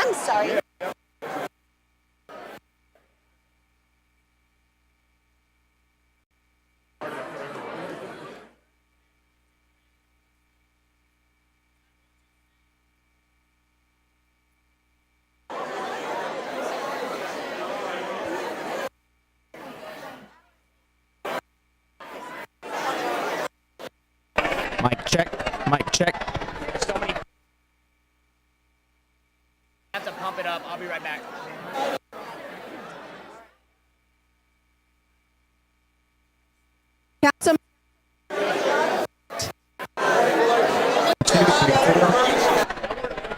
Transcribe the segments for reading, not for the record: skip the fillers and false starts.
I'm sorry. Mic check. Mic check. There's so many. I have to pump it up. I'll be right back. Council.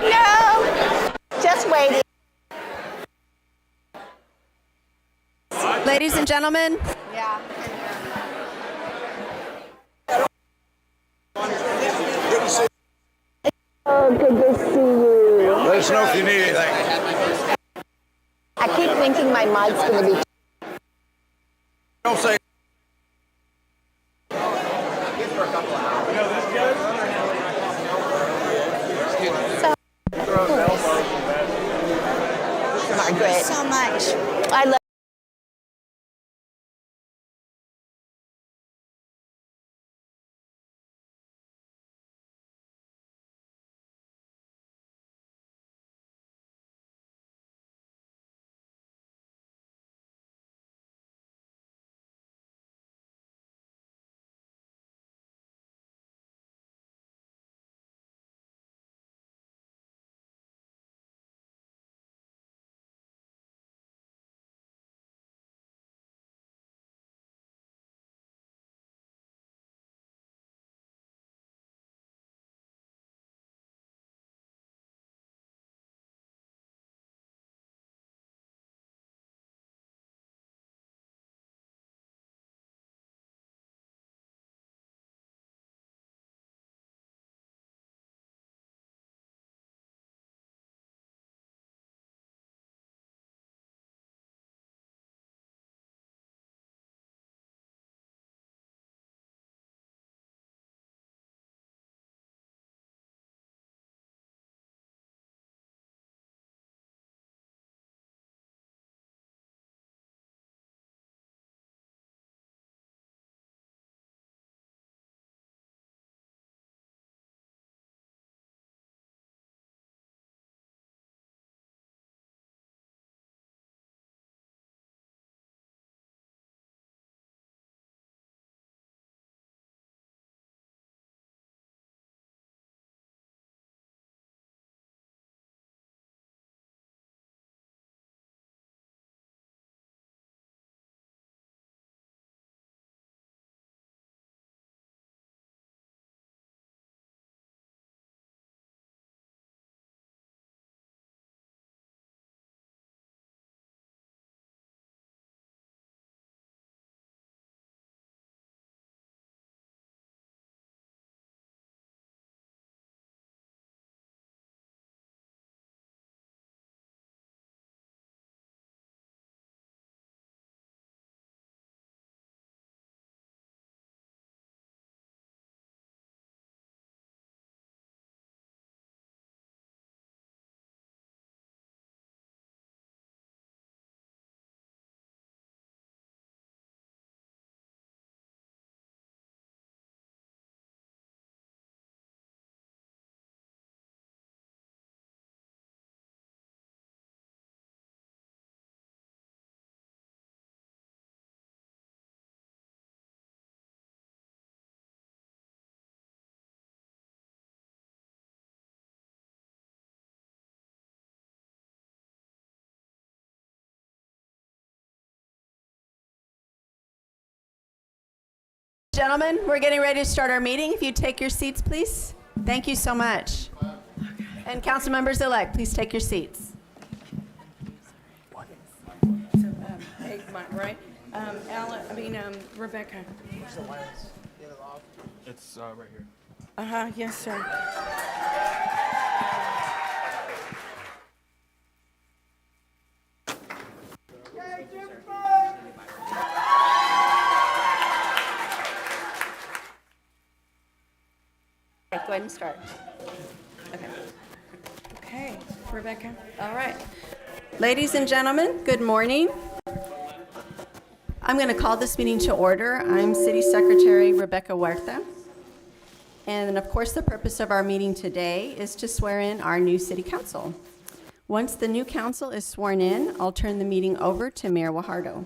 No, just waiting. Ladies and gentlemen, Yeah. Oh, good to see you. Let us know if you need anything. I keep thinking my mic's going to be. Don't say. Margaret. So much. I love. gentlemen, we're getting ready to start our meeting. If you take your seats, please. Thank you so much. And council members elect, please take your seats. So, hey, Mike, right? Rebecca. It's right here. Uh-huh, yes, sir. Okay, go ahead and start. Okay. Okay, Rebecca. All right. Ladies and gentlemen, good morning. I'm going to call this meeting to order. I'm City Secretary Rebecca Huerta. And of course, the purpose of our meeting today is to swear in our new city council. Once the new council is sworn in, I'll turn the meeting over to Mayor Guajardo.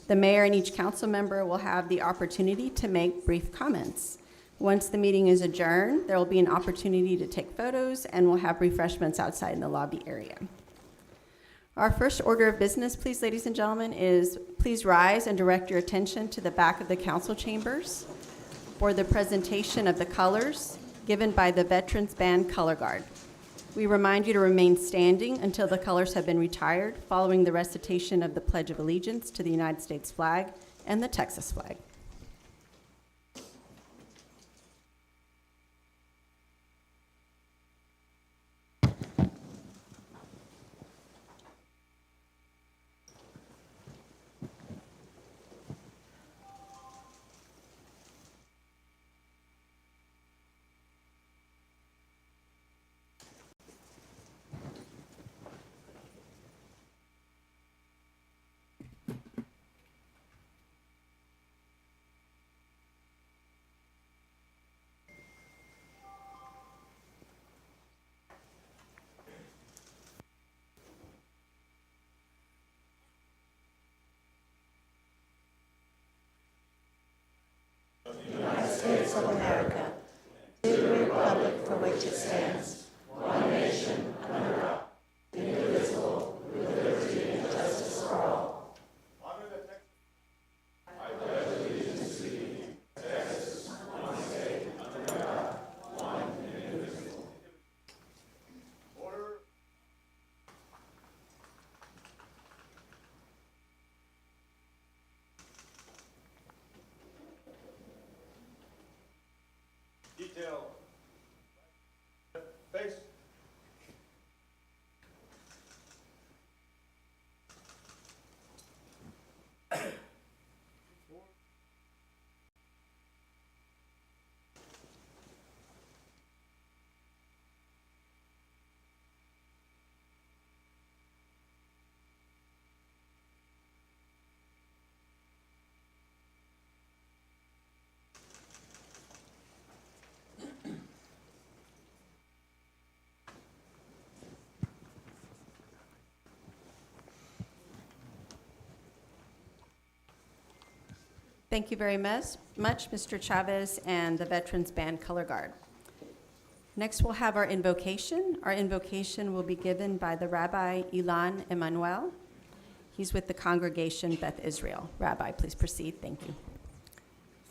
The mayor and each council member will have the opportunity to make brief comments. Once the meeting is adjourned, there will be an opportunity to take photos, and we'll have refreshments outside in the lobby area. Our first order of business, please, ladies and gentlemen, is please rise and direct your attention to the back of the council chambers for the presentation of the colors given by the Veterans Band Color Guard. We remind you to remain standing until the colors have been retired, following the recitation of the Pledge of Allegiance to the United States flag and the Texas flag. States of America, to the republic for which it stands, one nation, under God, indivisible, with liberty and justice for all. I pledge allegiance to thee, Texas, one state, under God, one and indivisible. Order. Detail. Face. Thank you very much, Mr. Chavez and the Veterans Band Color Guard. Next, we'll have our invocation. Our invocation will be given by the Rabbi Ilan Emanuel. He's with the congregation Beth Israel. Rabbi, please proceed. Thank you.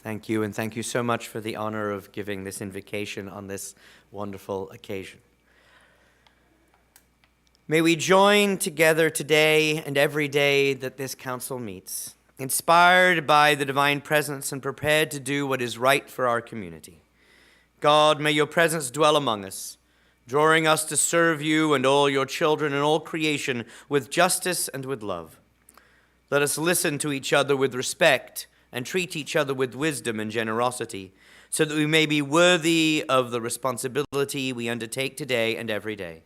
Thank you, and thank you so much for the honor of giving this invocation on this wonderful occasion. May we join together today and every day that this council meets, inspired by the divine presence and prepared to do what is right for our community. God, may your presence dwell among us, drawing us to serve you and all your children and all creation with justice and with love. Let us listen to each other with respect and treat each other with wisdom and generosity, so that we may be worthy of the responsibility we undertake today and every day.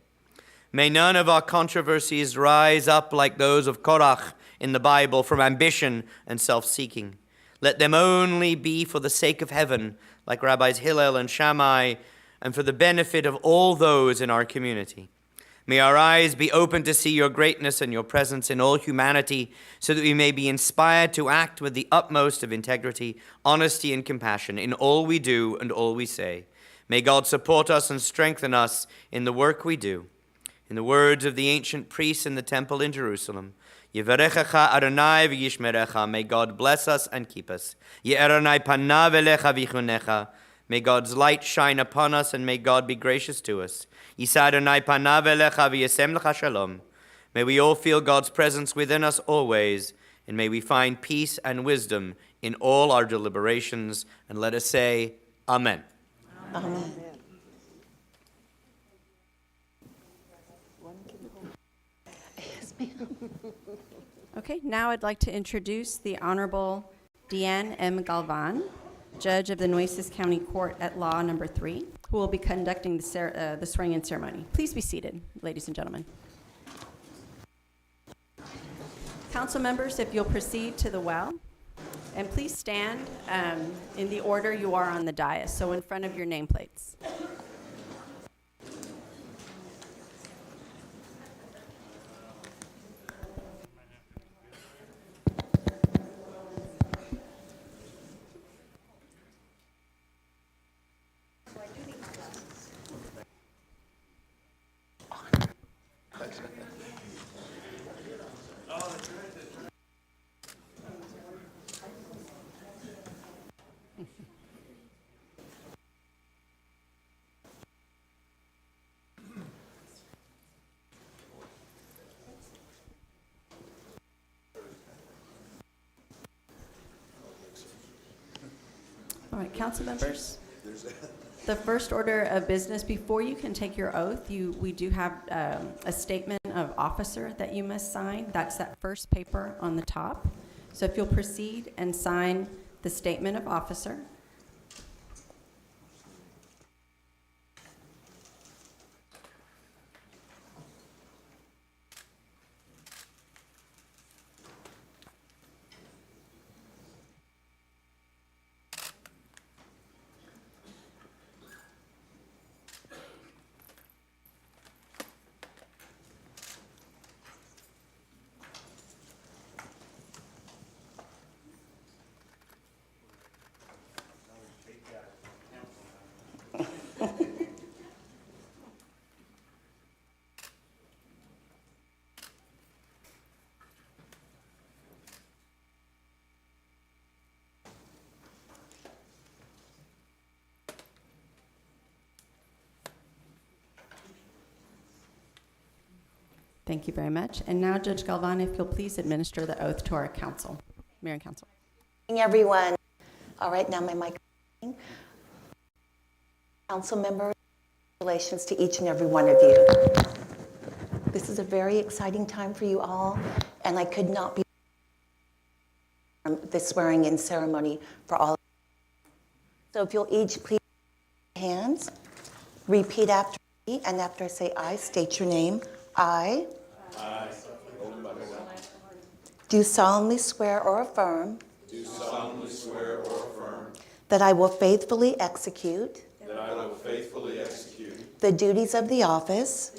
May none of our controversies rise up like those of Korach in the Bible from ambition and self-seeking. Let them only be for the sake of heaven, like Rabbis Hillel and Shammai, and for the benefit of all those in our community. May our eyes be open to see your greatness and your presence in all humanity, so that we may be inspired to act with the utmost of integrity, honesty, and compassion in all we do and all we say. May God support us and strengthen us in the work we do. In the words of the ancient priests in the temple in Jerusalem, Yivarechecha Adonai v'yishmerecha. May God bless us and keep us. Ye'eronai panav elecha v'chunecha. May God's light shine upon us, and may God be gracious to us. Yisa Adonai panav elecha v'yasem lecha shalom. May we all feel God's presence within us always, and may we find peace and wisdom in all our deliberations. And let us say, Amen. Amen. Okay, now I'd like to introduce the Honorable Deanne M. Galvan, Judge of the Nueces County Court at Law Number 3. who will be conducting the swearing-in ceremony. Please be seated, ladies and gentlemen. Council members, if you'll proceed to the well, and please stand in the order you are on the dais, so in front of your nameplates. All right, council members. The first order of business, before you can take your oath, we do have a statement of officer that you must sign. That's that first paper on the top. So if you'll proceed and sign the statement of officer. Thank you very much. And now, Judge Galvan, if you'll please administer the oath to our council, Mayor and Council. Morning, everyone. All right, now my microphone. Council members, congratulations to each and every one of you. This is a very exciting time for you all, and I could not be the swearing-in ceremony for all. So if you'll each please raise your hands, repeat after me, and after I say I, state your name. I do solemnly swear or affirm that I will faithfully execute the duties of the office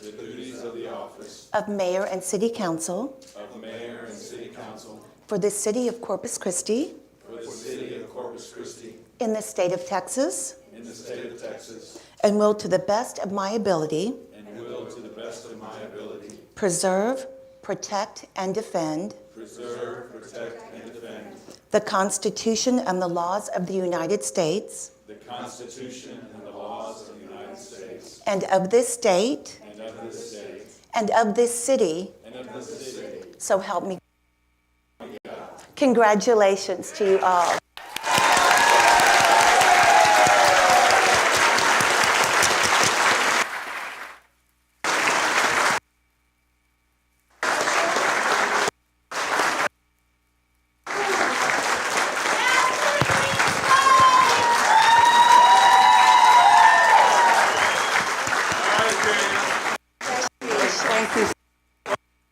of Mayor and City Council for the City of Corpus Christi in the state of Texas, and will to the best of my ability preserve, protect, and defend the Constitution and the laws of the United States and of this state and of this city. So help me. Congratulations to you all.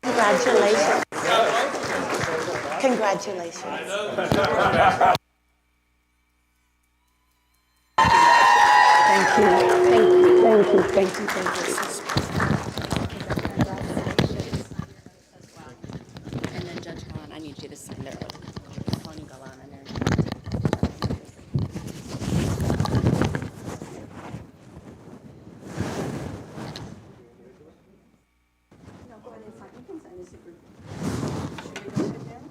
Congratulations. Congratulations. Thank you. Thank you. Thank you. Thank you. Thank you. And then Judge Galvan, I need you to sign their oath. Tony Galvan and their No, go ahead and sign. You can sign this if you're. Should we go sit down?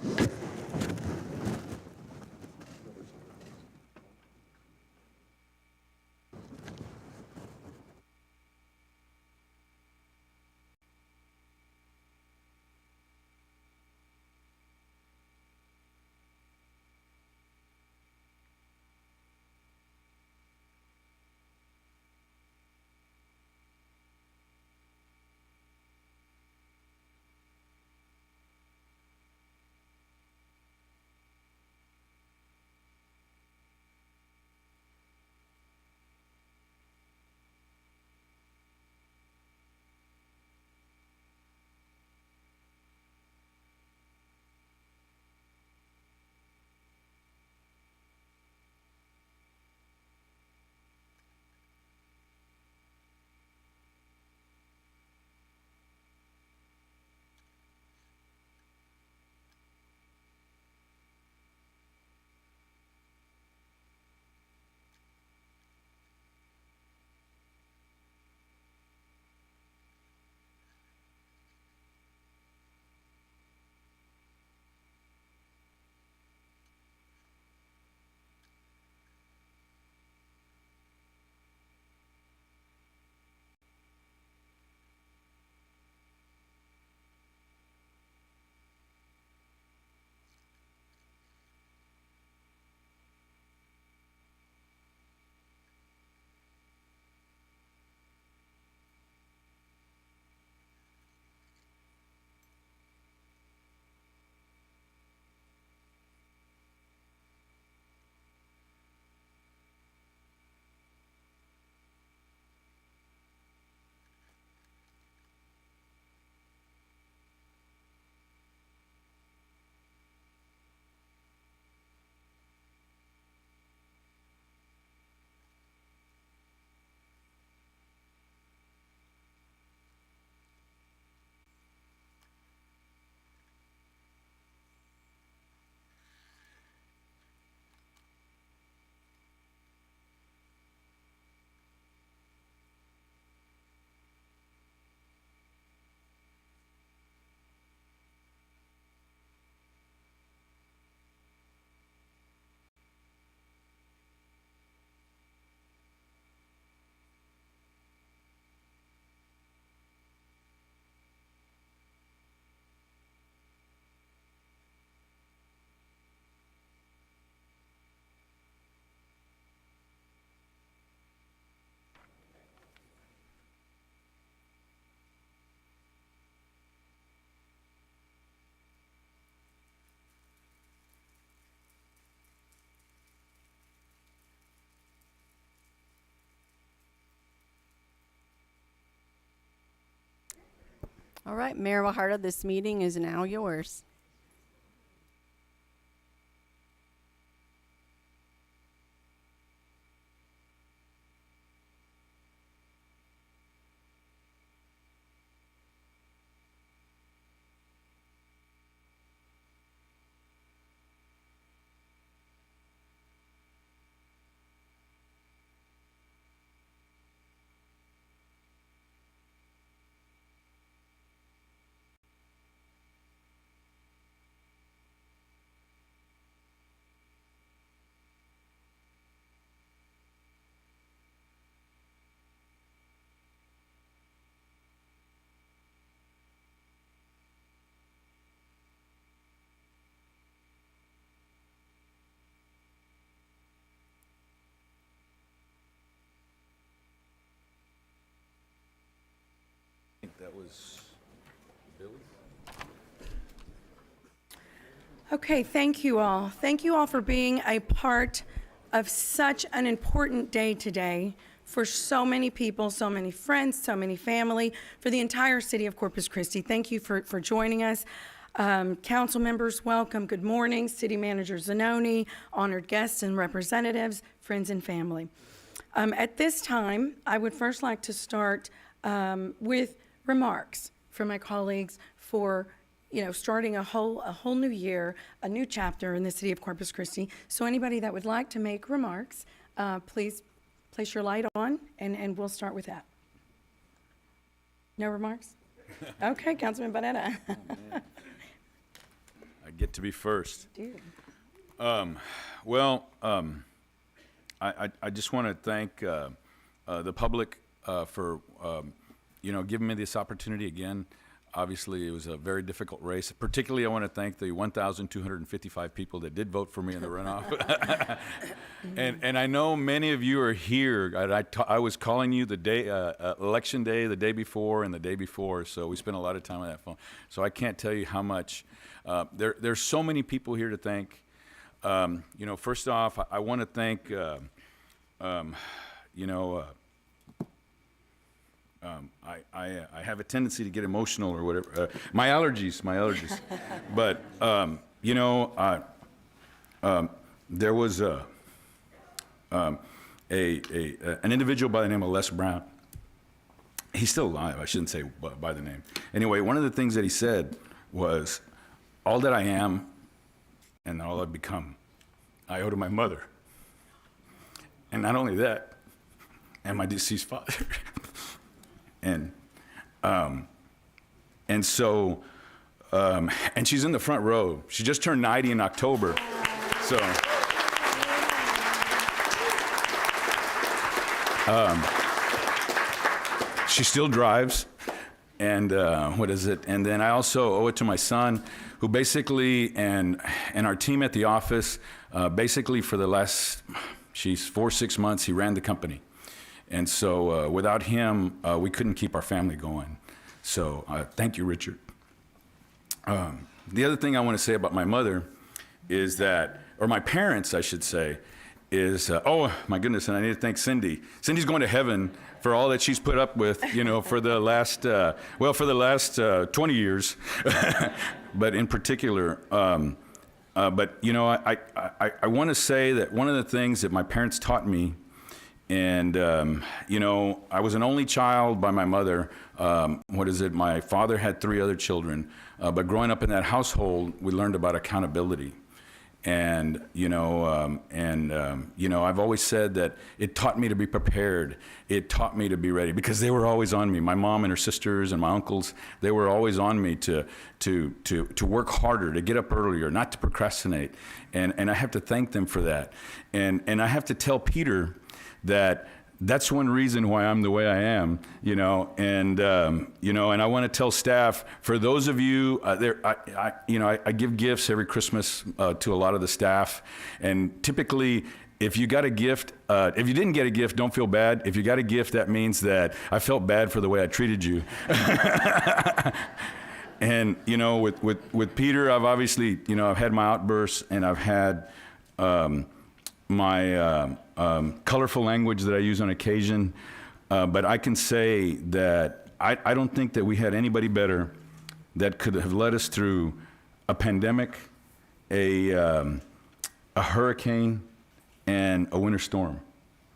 All right, Mayor Waharda, this meeting is now yours. I think that was Billy. Okay, thank you all. Thank you all for being a part of such an important day today for so many people, so many friends, so many family, for the entire city of Corpus Christi. Thank you for joining us. Council members, welcome. Good morning. City Manager Zanoni, honored guests and representatives, friends and family. At this time, I would first like to start with remarks from my colleagues for starting a whole new year, a new chapter in the city of Corpus Christi. So anybody that would like to make remarks, please place your light on, and we'll start with that. No remarks? Okay, Councilman Barrera. I get to be first. Dude. I just want to thank the public for giving me this opportunity again. Obviously, it was a very difficult race. Particularly, I want to thank the 1,255 people that did vote for me in the runoff. and I know many of you are here. I was calling you the day, election day, the day before, and the day before. So we spent a lot of time on that phone. So I can't tell you how much. There's so many people here to thank. First off, I want to thank, I have a tendency to get emotional or whatever. My allergies. But, there was an individual by the name of Les Brown. He's still alive. I shouldn't say by the name. Anyway, one of the things that he said was, all that I am and all I've become, I owe to my mother. And not only that, and my deceased father. And she's in the front row. She just turned 90 in October. So, she still drives. And And then I also owe it to my son, who basically, and our team at the office, basically for the last, 4-6 months, he ran the company. And so without him, we couldn't keep our family going. So thank you, Richard. The other thing I want to say about my mother is that, or my parents, I should say, is, oh my goodness, and I need to thank Cindy. Cindy's going to heaven for all that she's put up with, for the last, 20 years. But in particular, I want to say that one of the things that my parents taught me, and, I was an only child by my mother. My father had 3 other children. But growing up in that household, we learned about accountability. And, I've always said that it taught me to be prepared. It taught me to be ready, because they were always on me. My mom and her sisters and my uncles, they were always on me to work harder, to get up earlier, not to procrastinate. And I have to thank them for that. And I have to tell Peter that's one reason why I'm the way I am, and I want to tell staff, for those of you, I give gifts every Christmas to a lot of the staff, and typically, if you got a gift, if you didn't get a gift, don't feel bad. If you got a gift, that means that I felt bad for the way I treated you. And, with Peter, I've obviously, I've had my outbursts, and I've had my colorful language that I use on occasion, but I can say that I don't think that we had anybody better that could have led us through a pandemic, a hurricane, and a winter storm.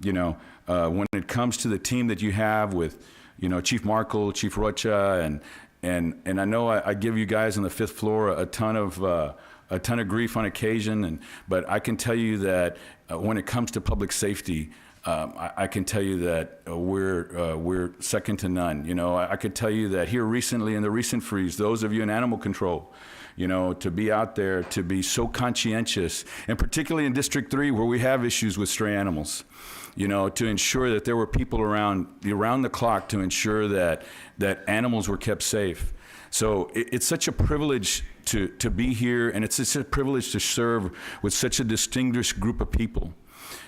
You know, when it comes to the team that you have with, you know, Chief Markle, Chief Rocha, and I know I give you guys on the 5th floor a ton of grief on occasion, but I can tell you that when it comes to public safety, I can tell you that we're second to none. You know, I could tell you that here recently in the recent freeze, those of you in animal control, you know, to be out there, to be so conscientious, and particularly in District 3 where we have issues with stray animals, you know, to ensure that there were people around the clock to ensure that animals were kept safe. So it's such a privilege to be here, and it's such a privilege to serve with such a distinguished group of people.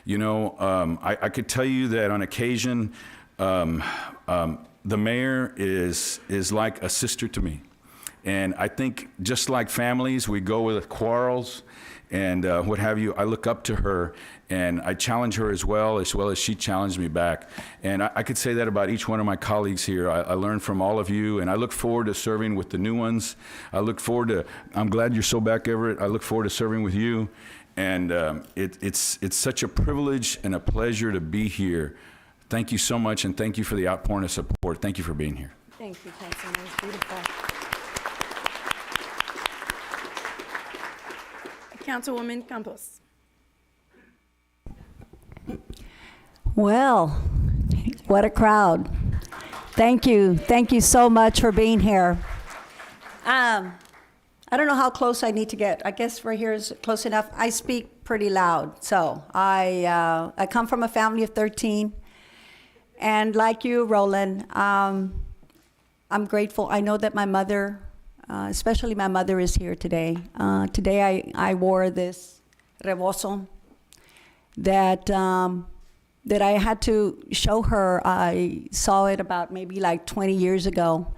You know, I could tell you that on occasion, the mayor is like a sister to me. And I think just like families, we go with quarrels and what have you. I look up to her, and I challenge her as well as she challenged me back. And I could say that about each one of my colleagues here. I learn from all of you, and I look forward to serving with the new ones. I'm glad you're so back, Everett. I look forward to serving with you. And it's such a privilege and a pleasure to be here. Thank you so much, and thank you for the outpouring of support. Thank you for being here. Thank you, Councilman. It was beautiful. Councilwoman Campos. Well, what a crowd. Thank you. Thank you so much for being here. I don't know how close I need to get. I guess right here is close enough. I speak pretty loud. So I come from a family of 13. And like you, Roland, I'm grateful. I know that my mother, especially my mother, is here today. Today I wore this rebozo that I had to show her. I saw it about maybe like 20 years ago.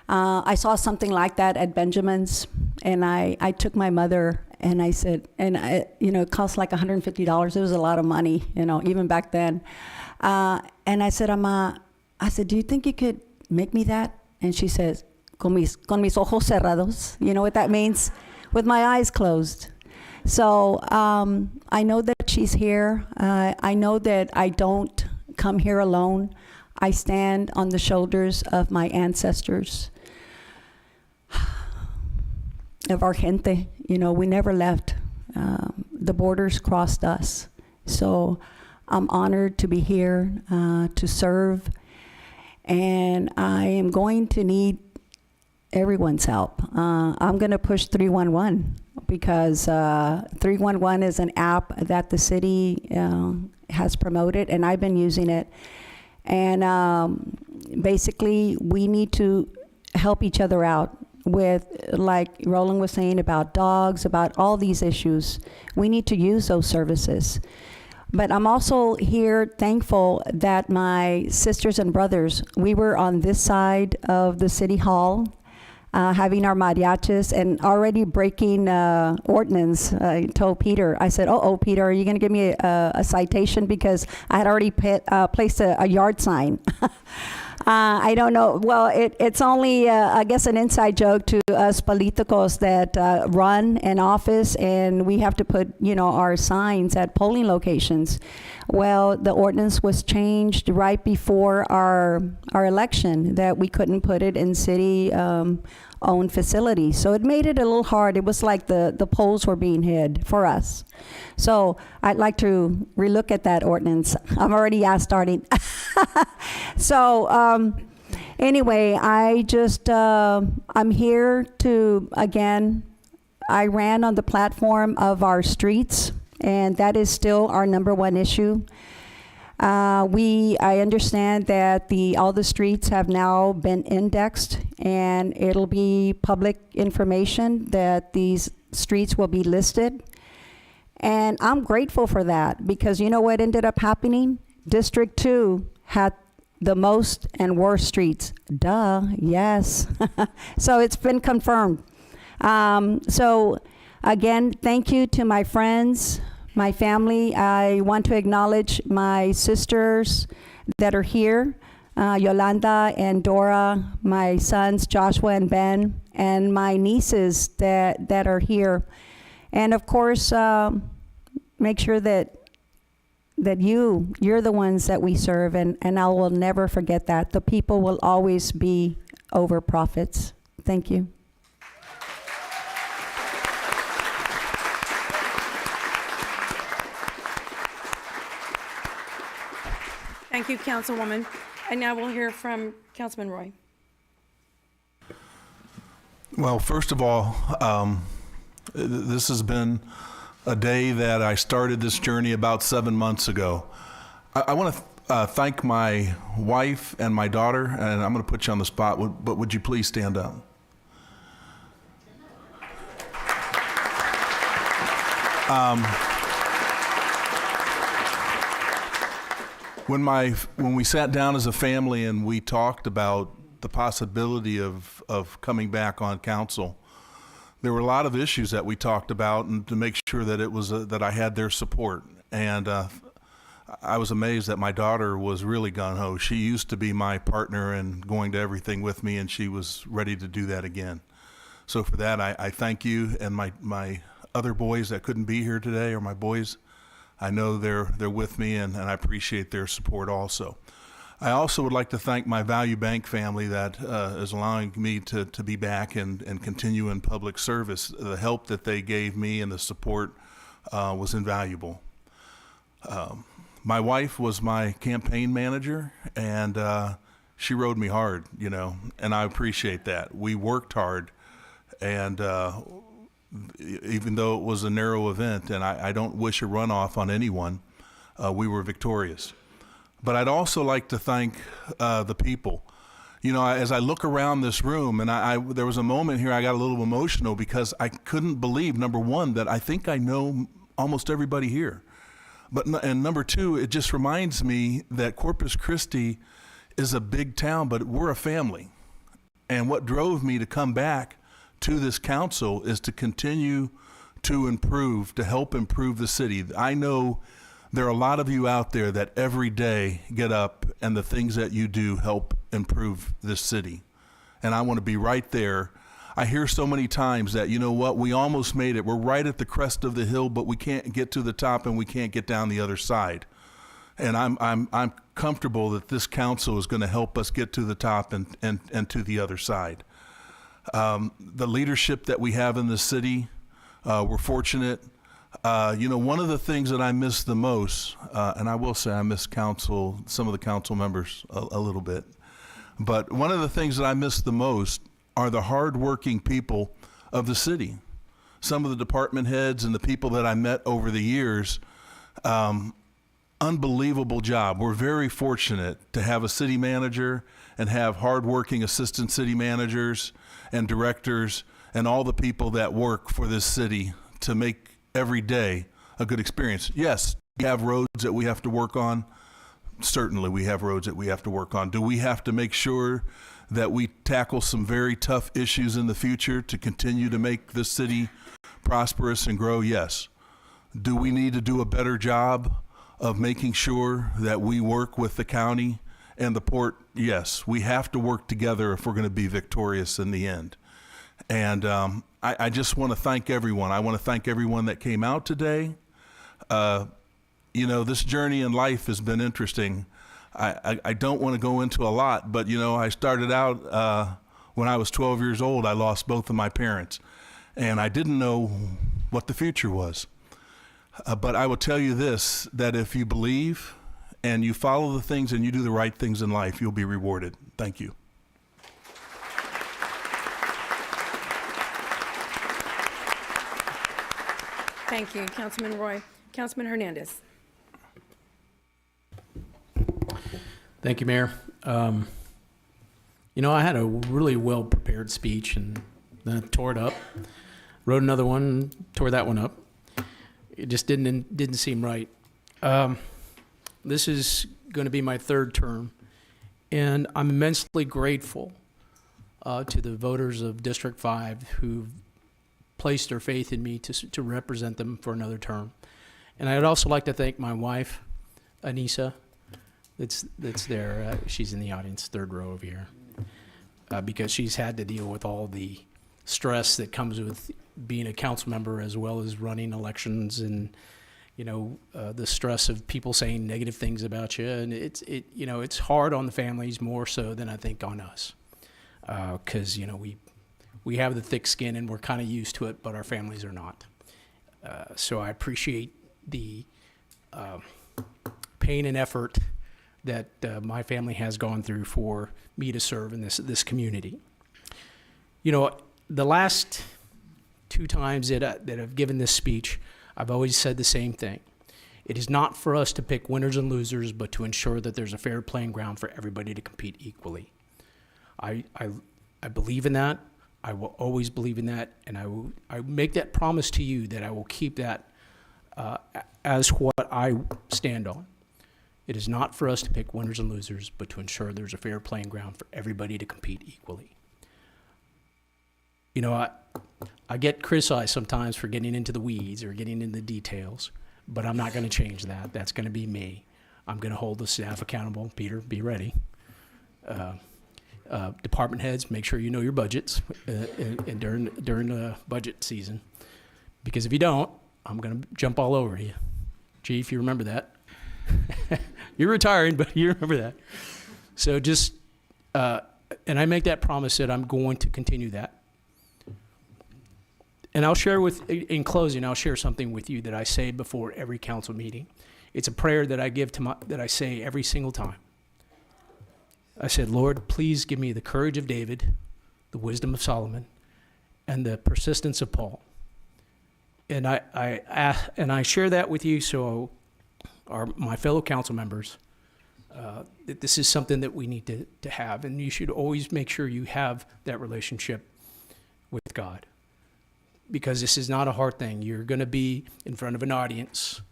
I saw something like that at Benjamin's, and I took my mother and I said, it cost like $150. It was a lot of money, even back then. And I said, Ama, do you think you could make me that? And she says, con mis ojos cerrados. You know what that means? With my eyes closed. So I know that she's here. I know that I don't come here alone. I stand on the shoulders of my ancestors, of our gente. We never left. The borders crossed us. So I'm honored to be here to serve. And I am going to need everyone's help. I'm going to push 311 because 311 is an app that the city has promoted, and I've been using it. And basically, we need to help each other out with, like Roland was saying, about dogs, about all these issues. We need to use those services. But I'm also here thankful that my sisters and brothers, we were on this side of the city hall, having our mariachis and already breaking ordinance. I told Peter, I said, Peter, are you going to give me a citation? Because I had already placed a yard sign. I don't know. Well, it's only, I guess, an inside joke to us politicos that run an office, and we have to put, our signs at polling locations. Well, the ordinance was changed right before our election, that we couldn't put it in city owned facilities. So it made it a little hard. It was like the polls were being hid for us. So I'd like to relook at that ordinance. I'm already starting. So anyway, I just, I'm here to, again, I ran on the platform of our streets, and that is still our #1 issue. I understand that all the streets have now been indexed, and it'll be public information that these streets will be listed. And I'm grateful for that, because you know what ended up happening? District 2 had the most and worst streets. Duh, yes. So it's been confirmed. So again, thank you to my friends, my family. I want to acknowledge my sisters that are here. Yolanda and Dora, my sons Joshua and Ben, and my nieces that are here. And of course, make sure that you're the ones that we serve, and I will never forget that. The people will always be over profits. Thank you. Thank you, Councilwoman. And now we'll hear from Councilman Roy. Well, first of all, this has been a day that I started this journey about 7 months ago. I want to thank my wife and my daughter, and I'm going to put you on the spot, but would you please stand up? When we sat down as a family and we talked about the possibility of coming back on council, there were a lot of issues that we talked about, and to make sure that it was that I had their support. And I was amazed that my daughter was really gung-ho. She used to be my partner and going to everything with me, and she was ready to do that again. So for that, I thank you, and my other boys that couldn't be here today, or my boys, I know they're with me, and I appreciate their support also. I also would like to thank my Value Bank family that is allowing me to be back and continue in public service. The help that they gave me and the support was invaluable. My wife was my campaign manager, and she rode me hard, and I appreciate that. We worked hard, and even though it was a narrow event, and I don't wish a runoff on anyone, we were victorious. But I'd also like to thank the people. As I look around this room, and there was a moment here I got a little emotional because I couldn't believe, number one, that I think I know almost everybody here. And number two, it just reminds me that Corpus Christi is a big town, but we're a family. And what drove me to come back to this council is to continue to improve, to help improve the city. I know there are a lot of you out there that every day get up and the things that you do help improve this city. And I want to be right there. I hear so many times that, we almost made it. We're right at the crest of the hill, but we can't get to the top and we can't get down the other side. And I'm comfortable that this council is going to help us get to the top and to the other side. The leadership that we have in the city, we're fortunate. One of the things that I miss the most, and I will say I miss some of the council members a little bit, but one of the things that I miss the most are the hardworking people of the city. Some of the department heads and the people that I met over the years, unbelievable job. We're very fortunate to have a city manager and have hardworking assistant city managers and directors and all the people that work for this city to make every day a good experience. Yes, we have roads that we have to work on. Certainly we have roads that we have to work on. Do we have to make sure that we tackle some very tough issues in the future to continue to make this city prosperous and grow? Yes. Do we need to do a better job of making sure that we work with the county and the port? Yes. We have to work together if we're going to be victorious in the end. And I just want to thank everyone. I want to thank everyone that came out today. This journey in life has been interesting. I don't want to go into a lot, but, I started out when I was 12 years old. I lost both of my parents, and I didn't know what the future was. But I will tell you this, that if you believe and you follow the things and you do the right things in life, you'll be rewarded. Thank you. Thank you, Councilman Roy. Councilman Hernandez. Thank you, Mayor. I had a really well-prepared speech, and then I tore it up, wrote another one, tore that one up. It just didn't seem right. This is going to be my third term, and I'm immensely grateful to the voters of District 5 who've placed their faith in me to represent them for another term. And I'd also like to thank my wife, Anissa, that's there. She's in the audience, third row over here, because she's had to deal with all the stress that comes with being a council member as well as running elections, and the stress of people saying negative things about you, and it's hard on the families more so than I think on us, because we have the thick skin and we're kind of used to it, but our families are not. So I appreciate the pain and effort that my family has gone through for me to serve in this community. The last 2 times that I've given this speech, I've always said the same thing. It is not for us to pick winners and losers, but to ensure that there's a fair playing ground for everybody to compete equally. I believe in that. I will always believe in that, and I make that promise to you that I will keep that as what I stand on. It is not for us to pick winners and losers, but to ensure there's a fair playing ground for everybody to compete equally. I get criticized sometimes for getting into the weeds or getting into the details, but I'm not going to change that. That's going to be me. I'm going to hold the staff accountable. Peter, be ready. Department heads, make sure you know your budgets and during the budget season, because if you don't, I'm going to jump all over you. Chief, you remember that. You're retiring, but you remember that. So just, and I make that promise that I'm going to continue that. And I'll share in closing, I'll share something with you that I say before every council meeting. It's a prayer that I that I say every single time. I said, Lord, please give me the courage of David, the wisdom of Solomon, and the persistence of Paul. And I share that with you so my fellow council members, that this is something that we need to have. And you should always make sure you have that relationship with God, because this is not a hard thing. You're going to be in front of an audience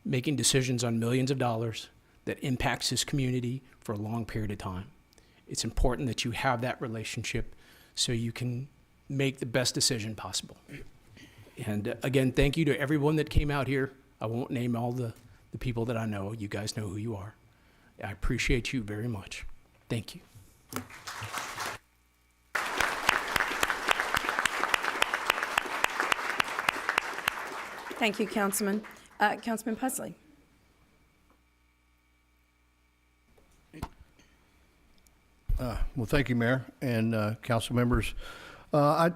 making decisions on millions of dollars that impacts this community for a long period of time. It's important that you have that relationship so you can make the best decision possible. And again, thank you to everyone that came out here. I won't name all the people that I know. You guys know who you are. I appreciate you very much. Thank you. Thank you, Councilman. Councilman Pusley. Well, thank you, Mayor and council members. I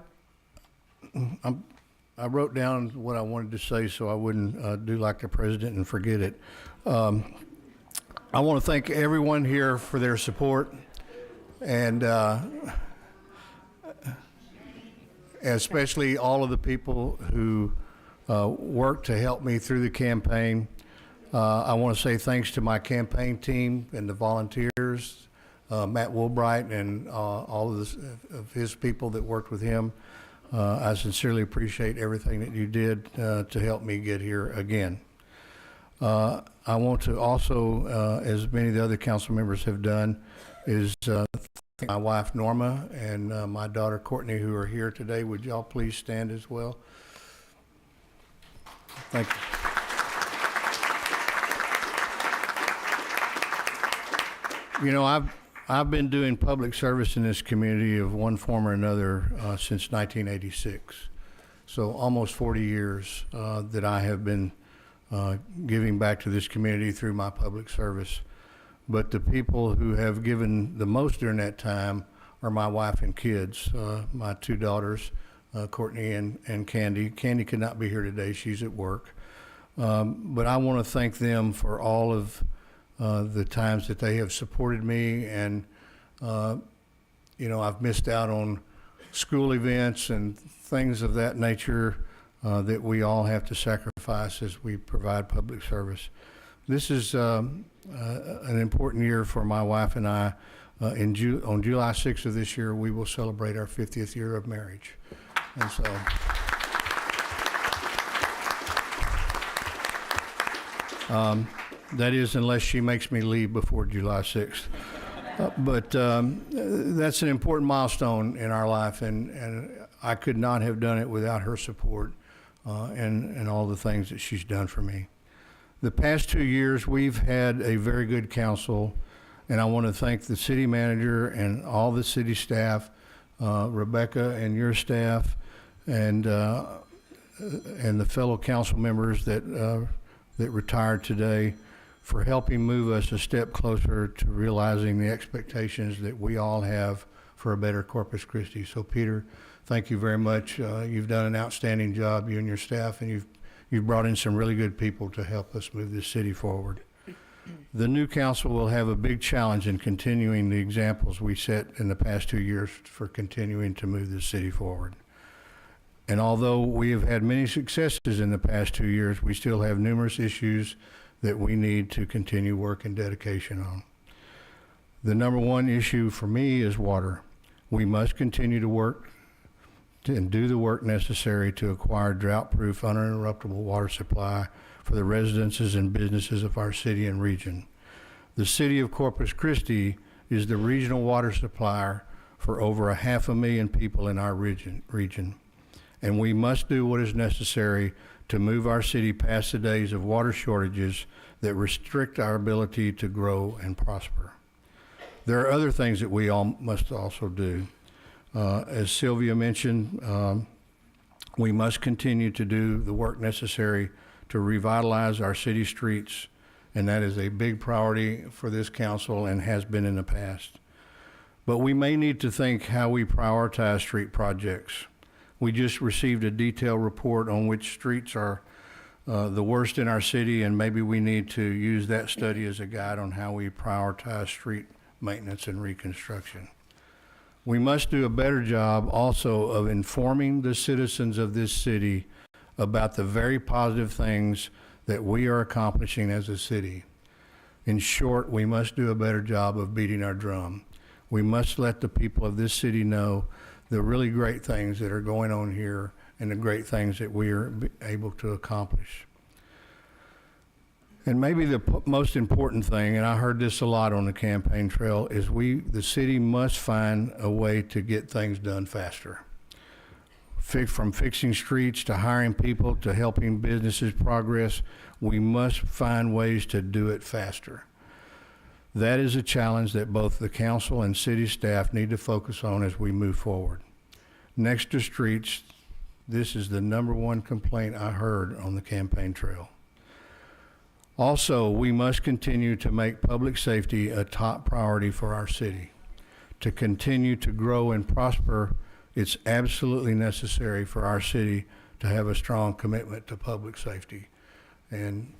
wrote down what I wanted to say so I wouldn't do like the president and forget it. I want to thank everyone here for their support, and especially all of the people who worked to help me through the campaign. I want to say thanks to my campaign team and the volunteers, Matt Woolbright and all of his people that worked with him. I sincerely appreciate everything that you did to help me get here again. I want to also, as many of the other council members have done, is thank my wife Norma and my daughter Courtney, who are here today. Would y'all please stand as well? Thank you. You know, I've been doing public service in this community of one form or another since 1986. So almost 40 years that I have been giving back to this community through my public service. But the people who have given the most during that time are my wife and kids, my 2 daughters, Courtney and Candy. Candy could not be here today, she's at work. But I want to thank them for all of the times that they have supported me, and you know, I've missed out on school events and things of that nature that we all have to sacrifice as we provide public service. This is an important year for my wife and I. On July 6th of this year, we will celebrate our 50th year of marriage. And so, that is unless she makes me leave before July 6th. But that's an important milestone in our life, and I could not have done it without her support and all the things that she's done for me. The past 2 years, we've had a very good council, and I want to thank the city manager and all the city staff, Rebecca and your staff, and the fellow council members that retired today for helping move us a step closer to realizing the expectations that we all have for a better Corpus Christi. So Peter, thank you very much. You've done an outstanding job, you and your staff, and you've brought in some really good people to help us move this city forward. The new council will have a big challenge in continuing the examples we set in the past 2 years for continuing to move this city forward. And although we have had many successes in the past 2 years, we still have numerous issues that we need to continue work and dedication on. The number one issue for me is water. We must continue to work and do the work necessary to acquire drought-proof, uninterruptible water supply for the residences and businesses of our city and region. The city of Corpus Christi is the regional water supplier for over 500,000 people in our region. And we must do what is necessary to move our city past the days of water shortages that restrict our ability to grow and prosper. There are other things that we all must also do. As Sylvia mentioned, we must continue to do the work necessary to revitalize our city streets, and that is a big priority for this council and has been in the past. But we may need to think how we prioritize street projects. We just received a detailed report on which streets are the worst in our city, and maybe we need to use that study as a guide on how we prioritize street maintenance and reconstruction. We must do a better job also of informing the citizens of this city about the very positive things that we are accomplishing as a city. In short, we must do a better job of beating our drum. We must let the people of this city know the really great things that are going on here and the great things that we are able to accomplish. And maybe the most important thing, and I heard this a lot on the campaign trail, is the city must find a way to get things done faster. From fixing streets to hiring people to helping businesses progress, we must find ways to do it faster. That is a challenge that both the council and city staff need to focus on as we move forward. Next to streets, this is the number one complaint I heard on the campaign trail. Also, we must continue to make public safety a top priority for our city. To continue to grow and prosper, it's absolutely necessary for our city to have a strong commitment to public safety. And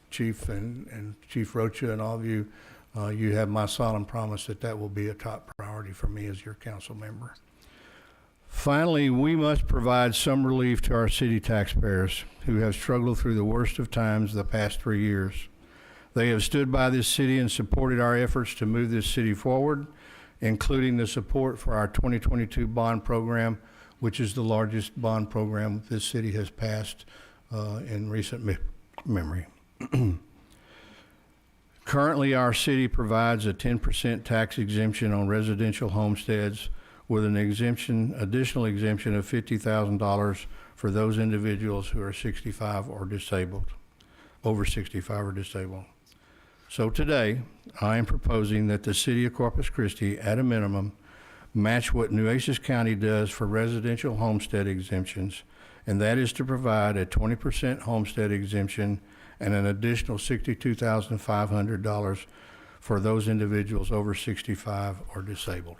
Chief and Chief Rocha and all of you, you have my solemn promise that that will be a top priority for me as your council member. Finally, we must provide some relief to our city taxpayers who have struggled through the worst of times the past 3 years. They have stood by this city and supported our efforts to move this city forward, including the support for our 2022 bond program, which is the largest bond program this city has passed in recent memory. Currently, our city provides a 10% tax exemption on residential homesteads with an additional exemption of $50,000 for those individuals who are 65 or disabled, over 65 or disabled. So today, I am proposing that the city of Corpus Christi, at a minimum, match what Nueces County does for residential homestead exemptions, and that is to provide a 20% homestead exemption and an additional $62,500 for those individuals over 65 or disabled.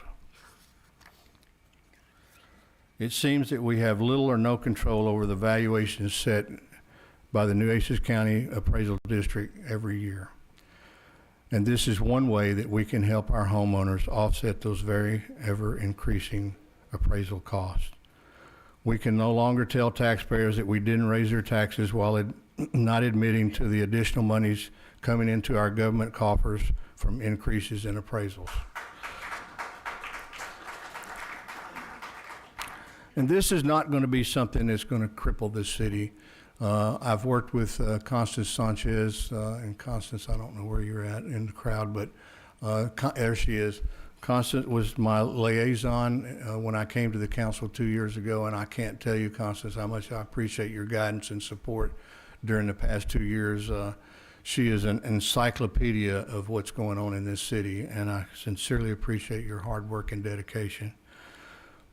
It seems that we have little or no control over the valuations set by the Nueces County Appraisal District every year. And this is one way that we can help our homeowners offset those very ever-increasing appraisal costs. We can no longer tell taxpayers that we didn't raise their taxes while not admitting to the additional monies coming into our government coffers from increases in appraisals. And this is not going to be something that's going to cripple this city. I've worked with Constance Sanchez, and Constance, I don't know where you're at in the crowd, but there she is. Constance was my liaison when I came to the council 2 years ago, and I can't tell you, Constance, how much I appreciate your guidance and support during the past 2 years. She is an encyclopedia of what's going on in this city, and I sincerely appreciate your hard work and dedication.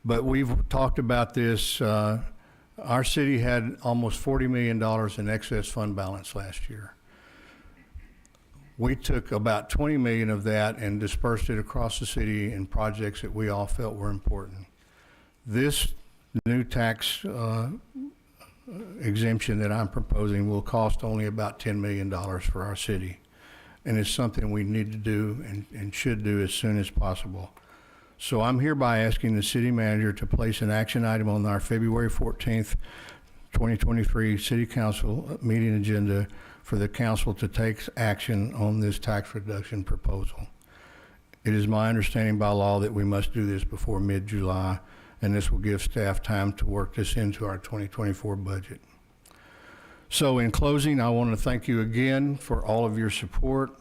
But we've talked about this. Our city had almost $40 million in excess fund balance last year. We took about 20 million of that and dispersed it across the city in projects that we all felt were important. This new tax exemption that I'm proposing will cost only about $10 million for our city. And it's something we need to do and should do as soon as possible. So I'm hereby asking the city manager to place an action item on our February 14th, 2023 city council meeting agenda for the council to take action on this tax reduction proposal. It is my understanding by law that we must do this before mid-July, and this will give staff time to work this into our 2024 budget. So in closing, I want to thank you again for all of your support.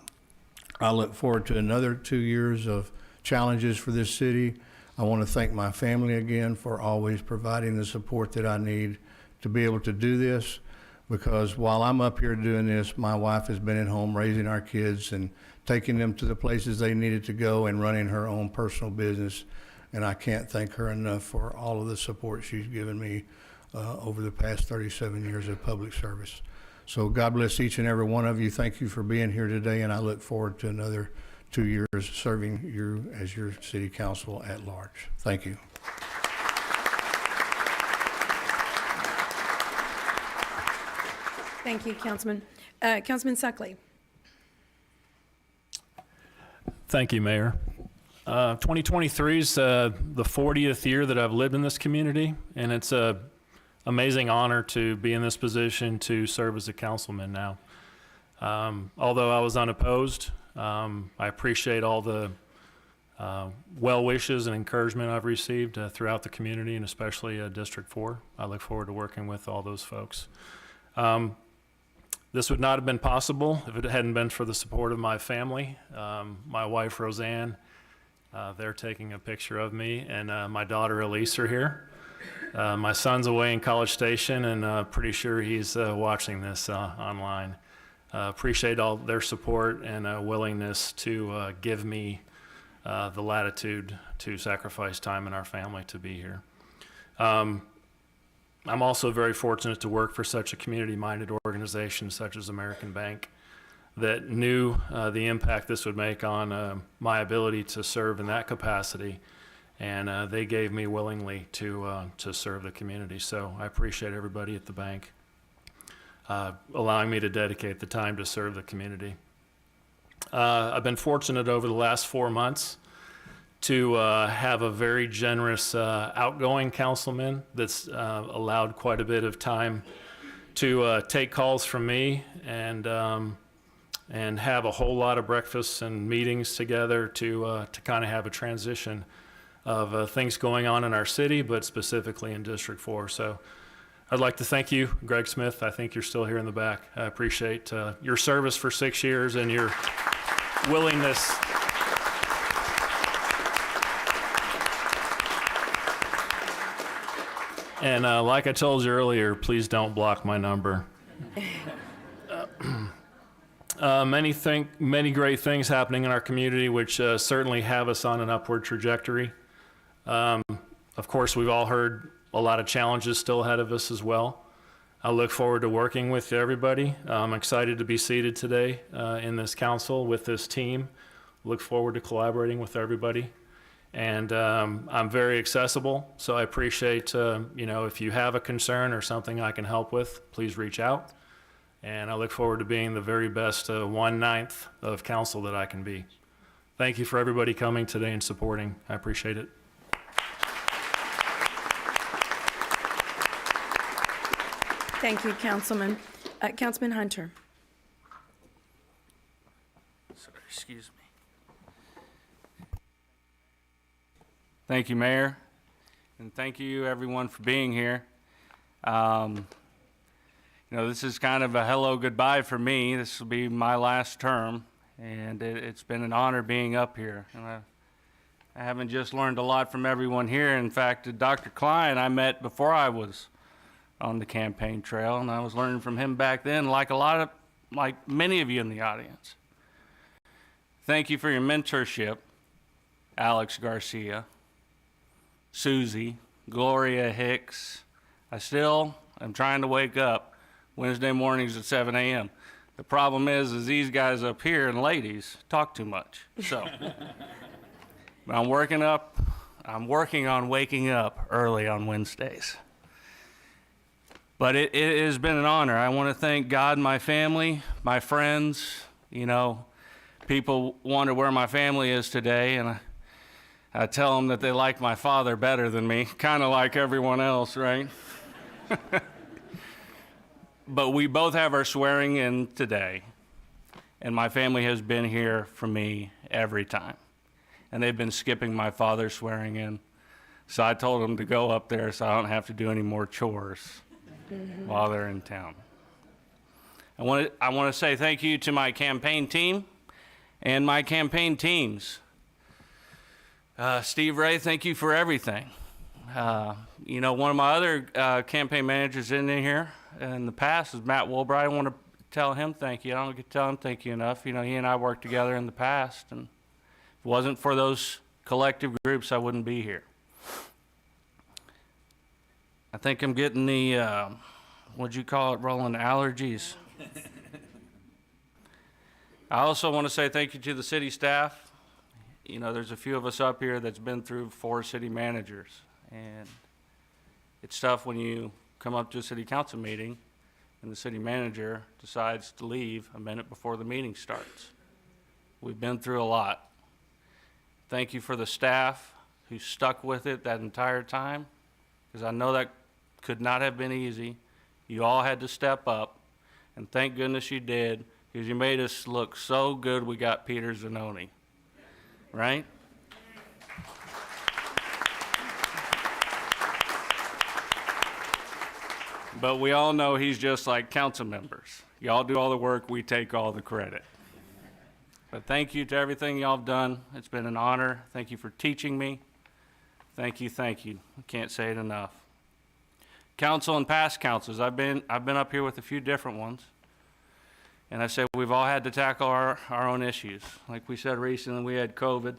I look forward to another 2 years of challenges for this city. I want to thank my family again for always providing the support that I need to be able to do this, because while I'm up here doing this, my wife has been at home raising our kids and taking them to the places they needed to go and running her own personal business. And I can't thank her enough for all of the support she's given me over the past 37 years of public service. So God bless each and every one of you. Thank you for being here today, and I look forward to another 2 years serving you as your city council at large. Thank you. Thank you, Councilman. Councilman Suckley. Thank you, Mayor. 2023 is the 40th year that I've lived in this community, and it's an amazing honor to be in this position to serve as a councilman now. Although I was unopposed, I appreciate all the well wishes and encouragement I've received throughout the community, and especially District 4. I look forward to working with all those folks. This would not have been possible if it hadn't been for the support of my family. My wife, Roseanne, they're taking a picture of me, and my daughter, Elise, are here. My son's away in College Station, and pretty sure he's watching this online. Appreciate all their support and willingness to give me the latitude to sacrifice time in our family to be here. I'm also very fortunate to work for such a community-minded organization such as American Bank that knew the impact this would make on my ability to serve in that capacity, and they gave me willingly to serve the community. So I appreciate everybody at the bank allowing me to dedicate the time to serve the community. I've been fortunate over the last 4 months to have a very generous outgoing councilman that's allowed quite a bit of time to take calls from me and have a whole lot of breakfasts and meetings together to kind of have a transition of things going on in our city, but specifically in District 4. So I'd like to thank you, Greg Smith. I think you're still here in the back. I appreciate your service for 6 years and your willingness and like I told you earlier, please don't block my number. Many great things happening in our community, which certainly have us on an upward trajectory. Of course, we've all heard a lot of challenges still ahead of us as well. I look forward to working with everybody. I'm excited to be seated today in this council with this team. Look forward to collaborating with everybody. And I'm very accessible, so I appreciate, if you have a concern or something I can help with, please reach out. And I look forward to being the very best 1/9 of council that I can be. Thank you for everybody coming today and supporting. I appreciate it. Thank you, Councilman. Councilman Hunter. Sorry, excuse me. Thank you, Mayor, and thank you, everyone, for being here. This is kind of a hello goodbye for me. This will be my last term, and it's been an honor being up here. And I haven't just learned a lot from everyone here. In fact, Dr. Klein I met before I was on the campaign trail, and I was learning from him back then, like many of you in the audience. Thank you for your mentorship, Alex Garcia, Susie, Gloria Hicks. I still am trying to wake up Wednesday mornings at 7 a.m. The problem is these guys up here and ladies talk too much. So I'm working on waking up early on Wednesdays. But it has been an honor. I want to thank God, my family, my friends. You know, people wonder where my family is today, and I tell them that they like my father better than me, kind of like everyone else, right? But we both have our swearing in today, and my family has been here for me every time. And they've been skipping my father's swearing in. So I told them to go up there so I don't have to do any more chores while they're in town. I want to say thank you to my campaign team and my campaign teams. Steve Ray, thank you for everything. You know, one of my other campaign managers in here in the past is Matt Wilbright. I want to tell him thank you. I don't get to tell him thank you enough. You know, he and I worked together in the past, and if it wasn't for those collective groups, I wouldn't be here. I think I'm getting the, what'd you call it, Roland, allergies. I also want to say thank you to the city staff. You know, there's a few of us up here that's been through 4 city managers, and it's tough when you come up to a city council meeting and the city manager decides to leave a minute before the meeting starts. We've been through a lot. Thank you for the staff who stuck with it that entire time, because I know that could not have been easy. You all had to step up, and thank goodness you did, because you made us look so good we got Peter Zanoni, right? But we all know he's just like council members. Y'all do all the work, we take all the credit. But thank you to everything y'all have done. It's been an honor. Thank you for teaching me. Thank you, thank you. I can't say it enough. Council and past councils, I've been up here with a few different ones. And I said we've all had to tackle our own issues. Like we said recently, we had COVID.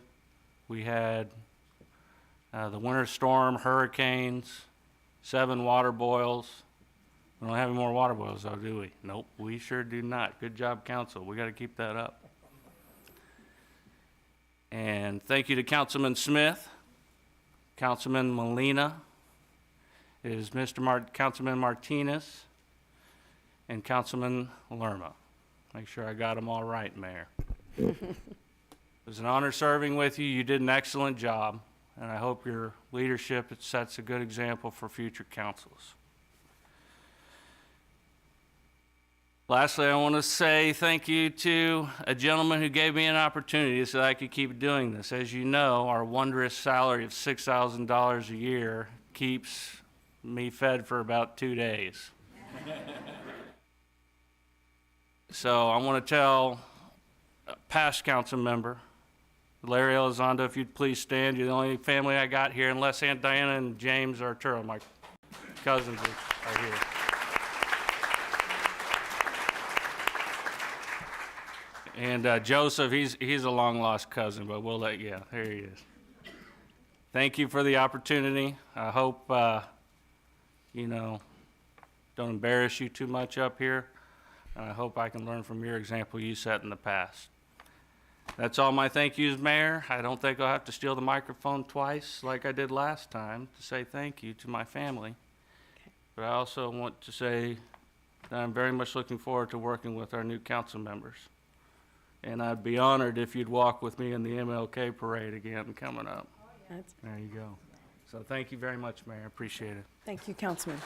We had the winter storm, hurricanes, 7 water boils. We don't have any more water boils though, do we? Nope, we sure do not. Good job, council. We got to keep that up. And thank you to Councilman Smith, Councilman Molina, it is Councilman Martinez, and Councilman Lerma. Make sure I got them all right, Mayor. It was an honor serving with you. You did an excellent job, and I hope your leadership sets a good example for future councils. Lastly, I want to say thank you to a gentleman who gave me an opportunity so I could keep doing this. As you know, our wondrous salary of $6,000 a year keeps me fed for about 2 days. So I want to tell a past council member, Larry Elizondo, if you'd please stand. You're the only family I got here, unless Aunt Diana and James Arturo, my cousins, are here. And Joseph, he's a long-lost cousin, but we'll let you. There he is. Thank you for the opportunity. I hope, you know, don't embarrass you too much up here. And I hope I can learn from your example you set in the past. That's all my thank yous, Mayor. I don't think I'll have to steal the microphone twice like I did last time to say thank you to my family. But I also want to say that I'm very much looking forward to working with our new council members. And I'd be honored if you'd walk with me in the MLK parade again coming up. There you go. So thank you very much, Mayor. I appreciate it. Thank you, Councilman.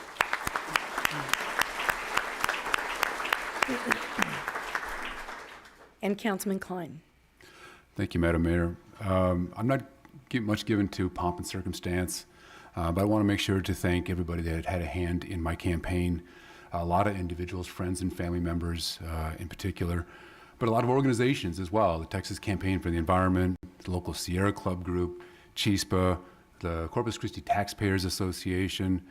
And Councilman Klein. Thank you, Madam Mayor. I'm not much given to pomp and circumstance, but I want to make sure to thank everybody that had a hand in my campaign. A lot of individuals, friends and family members in particular, but a lot of organizations as well. The Texas Campaign for the Environment, the local Sierra Club Group, CHISPA, the Corpus Christi Taxpayers Association,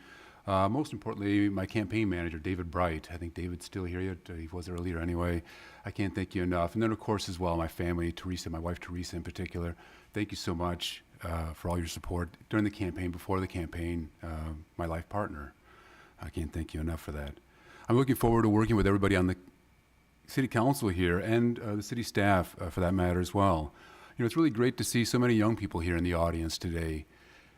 Most importantly, my campaign manager, David Bright. I think David's still here yet. He was earlier anyway. I can't thank you enough. And then, of course, as well, my family, Teresa, my wife Teresa in particular. Thank you so much for all your support during the campaign, before the campaign, my life partner. I can't thank you enough for that. I'm looking forward to working with everybody on the city council here and the city staff for that matter as well. You know, it's really great to see so many young people here in the audience today.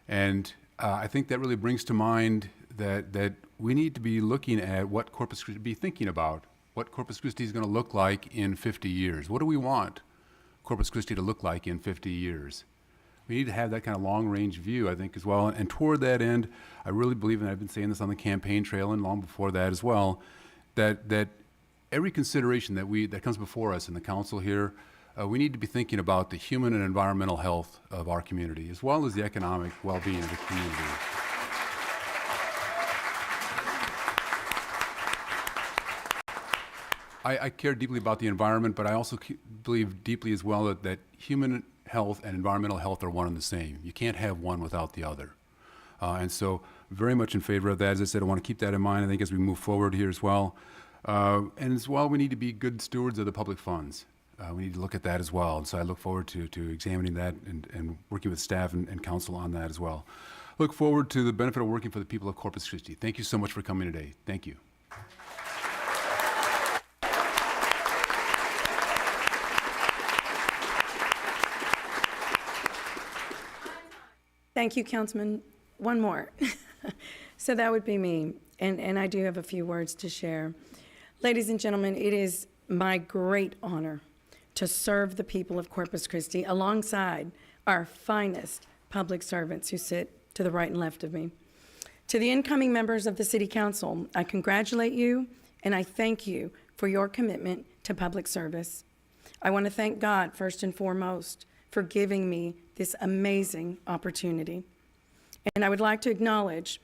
And I think that really brings to mind that we need to be looking at what Corpus Christi, be thinking about what Corpus Christi is going to look like in 50 years. What do we want Corpus Christi to look like in 50 years? We need to have that kind of long-range view, I think, as well. And toward that end, I really believe, and I've been saying this on the campaign trail and long before that as well, that every consideration that comes before us in the council here, we need to be thinking about the human and environmental health of our community, as well as the economic well-being of the community. I care deeply about the environment, but I also believe deeply as well that human health and environmental health are one and the same. You can't have one without the other. And so very much in favor of that. As I said, I want to keep that in mind, I think, as we move forward here as well. And as well, we need to be good stewards of the public funds. We need to look at that as well. And so I look forward to examining that and working with staff and council on that as well. Look forward to the benefit of working for the people of Corpus Christi. Thank you so much for coming today. Thank you. Thank you, Councilman. One more. So that would be me, and I do have a few words to share. Ladies and gentlemen, it is my great honor to serve the people of Corpus Christi alongside our finest public servants who sit to the right and left of me. To the incoming members of the City Council, I congratulate you and I thank you for your commitment to public service. I want to thank God first and foremost for giving me this amazing opportunity. And I would like to acknowledge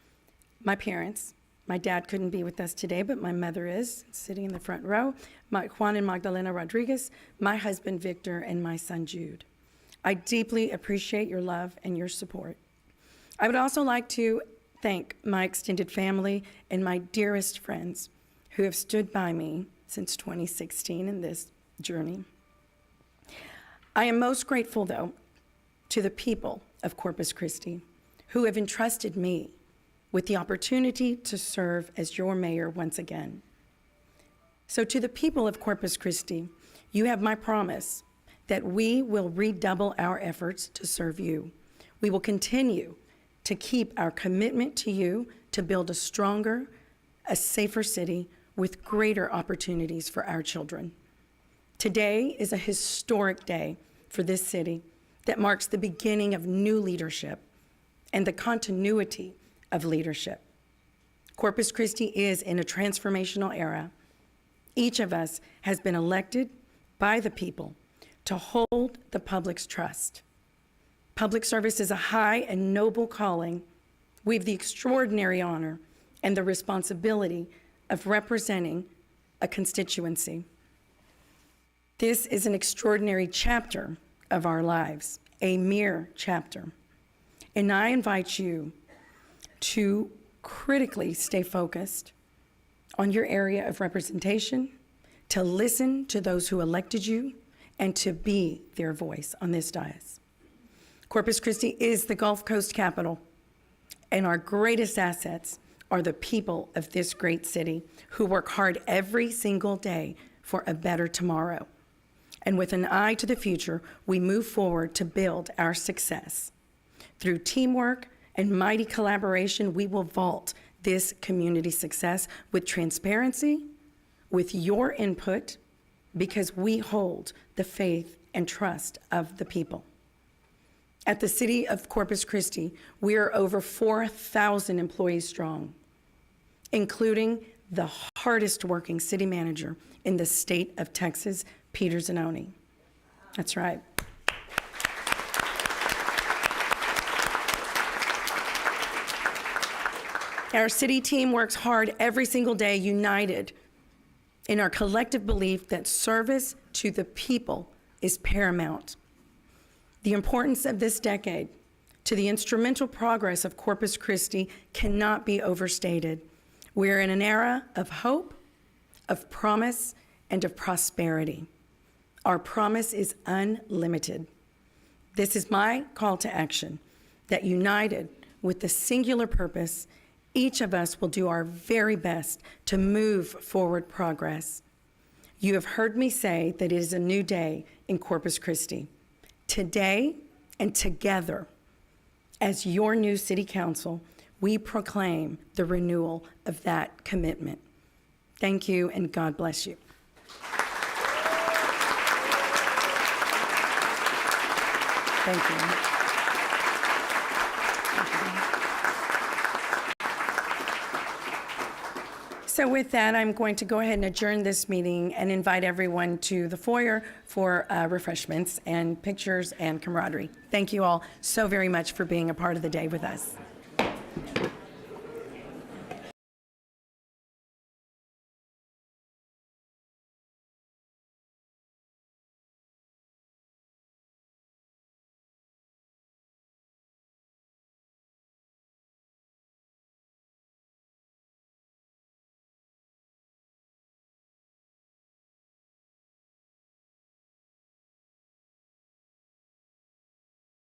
my parents. My dad couldn't be with us today, but my mother is, sitting in the front row, my Juan and Magdalena Rodriguez, my husband Victor, and my son Jude. I deeply appreciate your love and your support. I would also like to thank my extended family and my dearest friends who have stood by me since 2016 in this journey. I am most grateful, though, to the people of Corpus Christi who have entrusted me with the opportunity to serve as your mayor once again. So to the people of Corpus Christi, you have my promise that we will redouble our efforts to serve you. We will continue to keep our commitment to you to build a stronger, a safer city with greater opportunities for our children. Today is a historic day for this city that marks the beginning of new leadership and the continuity of leadership. Corpus Christi is in a transformational era. Each of us has been elected by the people to hold the public's trust. Public service is a high and noble calling. We have the extraordinary honor and the responsibility of representing a constituency. This is an extraordinary chapter of our lives, a mere chapter. And I invite you to critically stay focused on your area of representation, to listen to those who elected you, and to be their voice on this dais. Corpus Christi is the Gulf Coast capital, and our greatest assets are the people of this great city who work hard every single day for a better tomorrow. And with an eye to the future, we move forward to build our success. Through teamwork and mighty collaboration, we will vault this community success with transparency, with your input, because we hold the faith and trust of the people. At the City of Corpus Christi, we are over 4,000 employees strong, including the hardest working city manager in the state of Texas, Peter Zanoni. That's right. Our city team works hard every single day, united in our collective belief that service to the people is paramount. The importance of this decade to the instrumental progress of Corpus Christi cannot be overstated. We're in an era of hope, of promise, and of prosperity. Our promise is unlimited. This is my call to action, that united with the singular purpose, each of us will do our very best to move forward progress. You have heard me say that it is a new day in Corpus Christi. Today and together, as your new city council, we proclaim the renewal of that commitment. Thank you, and God bless you. Thank you. So with that, I'm going to go ahead and adjourn this meeting and invite everyone to the foyer for refreshments and pictures and camaraderie. Thank you all so very much for being a part of the day with us.